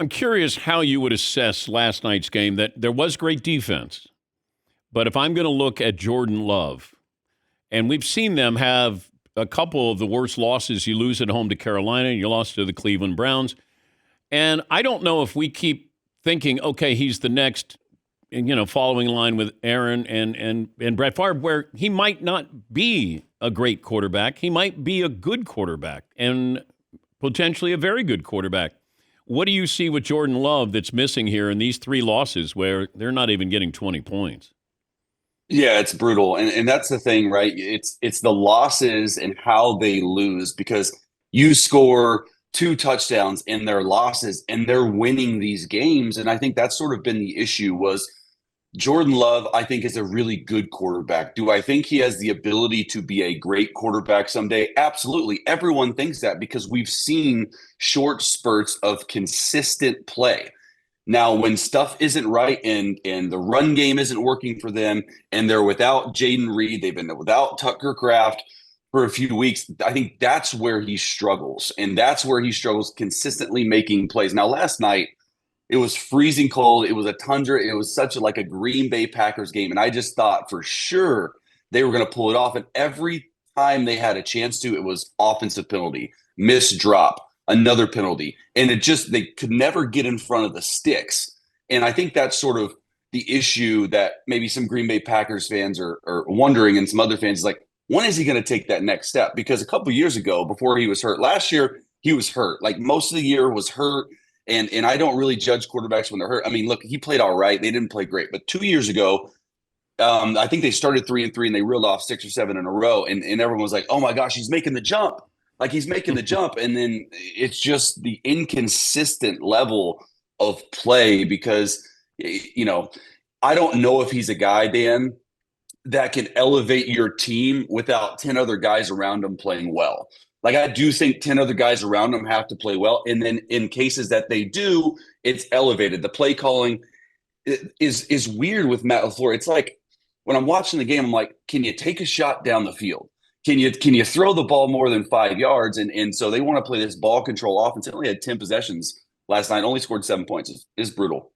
I'm curious how you would assess last night's game. That there was great defense, but if I'm going to look at Jordan Love, and we've seen them have a couple of the worst losses. You lose at home to Carolina, you lost to the Cleveland Browns. And I don't know if we keep thinking, okay, he's the next, following line with Aaron and Brett Favre, where he might not be a great quarterback. He might be a good quarterback and potentially a very good quarterback. What do you see with Jordan Love that's missing here in these three losses where they're not even getting 20 points? Yeah, it's brutal. And that's the thing, right? It's the losses and how they lose because you score two touchdowns in their losses and they're winning these games. And I think that's sort of been the issue was Jordan Love, I think, is a really good quarterback. Do I think he has the ability to be a great quarterback someday? Absolutely. Everyone thinks that because we've seen short spurts of consistent play. Now, when stuff isn't right and the run game isn't working for them, and they're without Jaden Reed, they've been without Tucker Kraft for a few weeks. I think that's where he struggles, and that's where he struggles consistently making plays. Now, last night it was freezing cold. It was a tundra. It was such like a Green Bay Packers game, and I just thought for sure they were going to pull it off. And every time they had a chance to, it was offensive penalty, missed drop, another penalty. And they could never get in front of the sticks. And I think that's sort of the issue that maybe some Green Bay Packers fans are wondering, and some other fans is like, when is he going to take that next step? Because a couple of years ago, before he was hurt, last year, he was hurt. Like most of the year was hurt. And I don't really judge quarterbacks when they're hurt. I mean, look, he played all right. They didn't play great. But 2 years ago, I think they started 3-3 and they reeled off 6 or 7 in a row. And everyone was like, oh my gosh, he's making the jump. Like he's making the jump. And then it's just the inconsistent level of play because, I don't know if he's a guy, Dan, that can elevate your team without 10 other guys around him playing well. Like I do think 10 other guys around him have to play well. And then in cases that they do, it's elevated. The play calling is weird with Matt LaFleur. It's like when I'm watching the game, I'm like, can you take a shot down the field? Can you throw the ball more than 5 yards? And so they want to play this ball control offense. They only had 10 possessions last night, only scored 7 points. It's brutal.